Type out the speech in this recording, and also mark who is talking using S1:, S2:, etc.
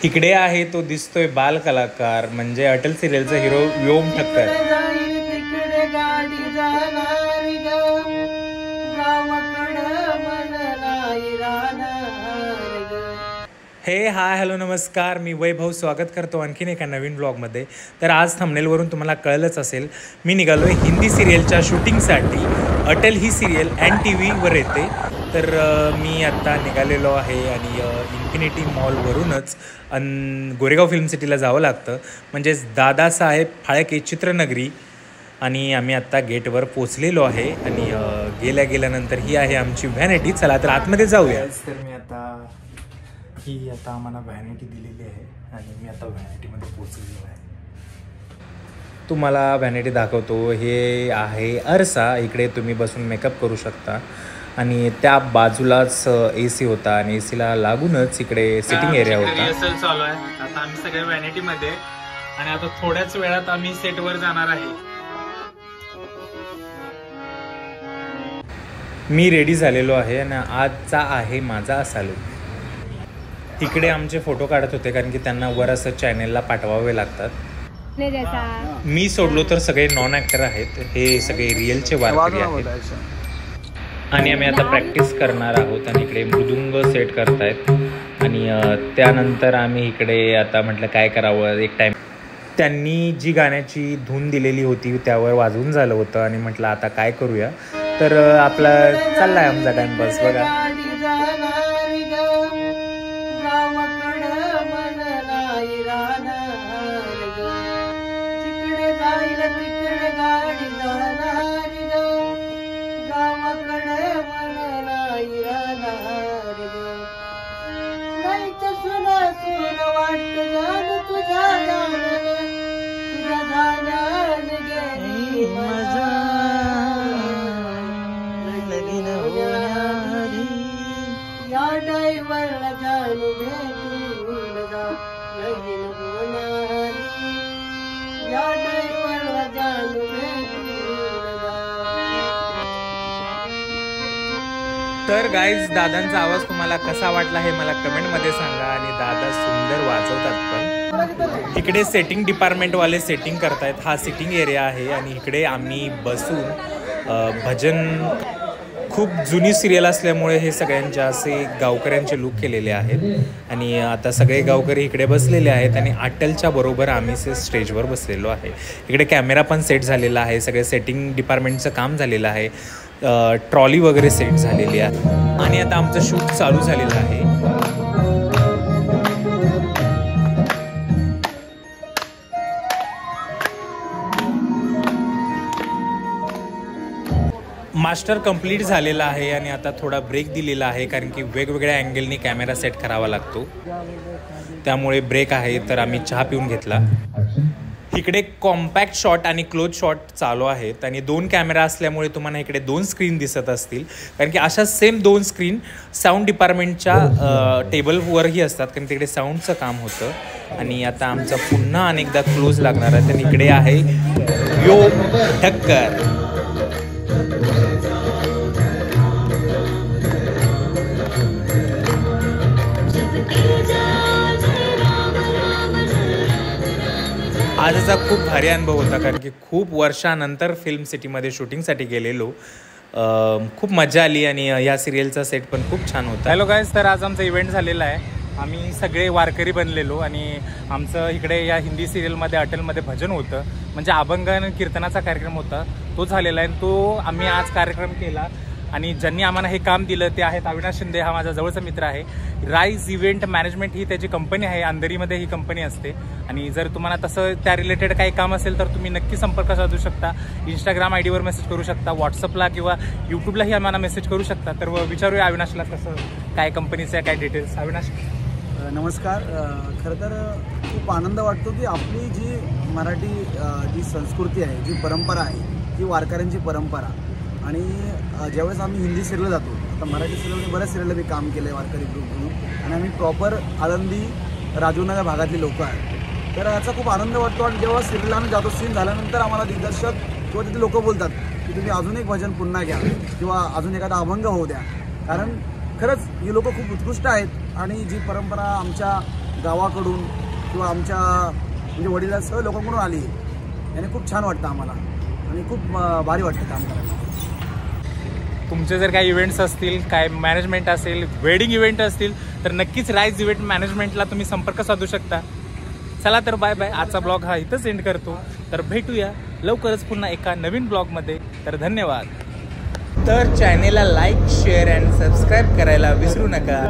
S1: इकडे आहे तो दिसतोय बाल कलाकार म्हणजे अटल सिरियलचा हिरो व्योम ठक्कर. हे हाय हॅलो नमस्कार, मी वैभव स्वागत करतो आणखीन एका नवीन ब्लॉगमध्ये. तर आज थंबनेलवरून तुम्हाला कळलंच असेल, मी निघालो आहे हिंदी सिरियलच्या शूटिंगसाठी. अटल ही सिरियल NTVवर येते. तर मी आत्ता निघालेलो आहे आणि इन्फिनिटी मॉलवरूनच गोरेगाव फिल्म सिटीला जावं लागतं, म्हणजेच दादासाहेब फाळके चित्रनगरी. आणि आम्ही आत्ता गेटवर पोचलेलो आहे आणि गेल्यानंतर ही आहे आमची व्हॅनिटी. चला तर आतमध्ये जाऊया. तर मी आता आम्हाला व्हॅनिटी दिलेली आहे आणि मी आता व्हॅनिटीमध्ये पोचलेलो आहे. तुम्हाला व्हॅनिटी दाखवतो. हे आहे आरसा, इकडे तुम्ही बसून मेकअप करू शकता आणि त्या बाजूलाच AC होता आणि ACला लागूनच इकडे सिटिंग एरिया होता. रिहर्सल चालू आहे. आता आम्ही सगळे व्हॅनिटीमध्ये आणि आता थोड्याच वेळात आम्ही सेटवर जाणार आहे. मी रेडी झालेलो आहे आणि आजचा आहे माझा असा लुक. इकडे आमचे फोटो काढत होते कारण की त्यांना वर असं चॅनेलला पाठवावे लागतात. मी सोडलो तर सगळे नॉन ॲक्टर आहेत, हे सगळे रिअलचे वारकरी आहेत. आणि आम्ही आता प्रॅक्टिस करणार आहोत आणि इकडे मृदुंग सेट करतायत आणि त्यानंतर आम्ही इकडे आता म्हटलं काय करावं. एक टाईम त्यांनी जी गाण्याची धून दिलेली होती त्यावर वाजवून झालं होतं आणि म्हटलं आता काय करूया. तर आपला चालला आहे आमचा टाइमपास. बघा तर गाईज, दादांचा आवाज तुम्हाला कसा वाटला हे मला कमेंटमध्ये सांगा. आणि दादा सुंदर वाजवतात पण. इकडे सेटिंग डिपार्टमेंटवाले सेटिंग करतायत. हा सिटिंग एरिया आहे आणि इकडे आम्ही बसून भजन, खूप जुनी सिरियल असल्यामुळे हे सगळ्यांचे असे गावकऱ्यांचे लुक केलेले आहेत. आणि आता सगळे गावकरी इकडे बसलेले आहेत आणि अटलच्या बरोबर आम्ही स्टेजवर बसलेलो आहे. इकडे कॅमेरा पण सेट झालेला आहे, सगळे सेटिंग डिपार्टमेंटचं काम झालेलं आहे, ट्रॉली वगैरे सेट झालेली आहे आणि आता आमचं शूट चालू झालेलं आहे. मास्टर कंप्लीट झालेला आहे आणि आता थोडा ब्रेक दिलेला आहे कारण की वेगवेगळ्या अँगलनी कॅमेरा सेट करावा लागतो, त्यामुळे ब्रेक आहे. तर आम्ही चहा पिऊन घेतला. इकडे कॉम्पॅक्ट शॉट आणि क्लोज शॉट चालू आहेत आणि 2 कॅमेरा असल्यामुळे तुम्हाला इकडे 2 स्क्रीन दिसत असतील कारण की अशा सेम 2 स्क्रीन साऊंड डिपार्टमेंटच्या टेबलवरही असतात कारण तिकडे साऊंडचं काम होतं. आणि आता आमचा पुन्हा अनेकदा क्लोज लागणार आहे. तर इकडे आहे व्योम ठक्कर. आजचा खूप भारी अनुभव होता कारण की खूप वर्षानंतर फिल्म सिटीमध्ये शूटिंगसाठी गेलेलो. खूप मजा आली आणि या सिरियलचा सेट पण खूप छान होता. हॅलो गाईज, तर आज आमचा इव्हेंट झालेला आहे. आम्ही सगळे वारकरी बनलेलो आणि आमचं इकडे या हिंदी सिरियलमध्ये अटलमध्ये भजन होतं, म्हणजे अभंग कीर्तनाचा कार्यक्रम होता, तो झालेला आहे. तो आम्ही आज कार्यक्रम केला आणि ज्यांनी आम्हाला हे काम दिलं ते आहेत अविनाश शिंदे, हा माझा जवळचा मित्र आहे. राईज इव्हेंट मॅनेजमेंट ही त्याची कंपनी आहे, अंधेरीमध्ये ही कंपनी असते. आणि जर तुम्हाला तसं त्या रिलेटेड काही काम असेल तर तुम्ही नक्की संपर्क साधू शकता. इंस्टाग्राम आयडीवर मेसेज करू शकता, व्हॉट्सअपला किंवा यूट्यूबलाही आम्हाला मेसेज करू शकता. तर विचारूया अविनाशला कसं काय कंपनीचं काय डिटेल्स. अविनाश
S2: नमस्कार. खरं तर खूप आनंद वाटतो की आपली जी मराठी जी संस्कृती आहे, जी परंपरा आहे, जी वारकऱ्यांची परंपरा. आणि ज्यावेळेस आम्ही हिंदी सिरियल जातो, आता मराठी सिरियलमध्ये बऱ्याच सिरियलला मी काम केलं आहे वारकरी ग्रुप म्हणून आणि आम्ही प्रॉपर आळंदी राजूनगर भागातली लोक आहेत. तर याचा खूप आनंद वाटतो. आणि जेव्हा सिरियलला आम्ही जातो, सीन झाल्यानंतर आम्हाला दिग्दर्शक किंवा तिथे लोक बोलतात की तुम्ही अजून एक भजन पुन्हा घ्या किंवा अजून एखादा अभंग होऊ द्या. कारण खरंच ही लोक खूप उत्कृष्ट आहेत आणि जी परंपरा आमच्या गावाकडून किंवा आमच्या म्हणजे वडिलांसह लोकांकडून आली याने खूप छान वाटतं आम्हाला आणि खूप भारी वाटतं काम करायला.
S1: तुमचे जर काही इव्हेंट्स असतील, काय मॅनेजमेंट असेल, वेडिंग इव्हेंट असतील तर नक्कीच राईज इव्हेंट मॅनेजमेंटला तुम्ही संपर्क साधू शकता. चला तर बाय बाय. आजचा ब्लॉग हा इथंच एंड करतो. तर भेटूया लवकरच पुन्हा एका नवीन ब्लॉगमध्ये. तर धन्यवाद. तर चॅनेलला लाईक, शेअर अँड सबस्क्राईब करायला विसरू नका.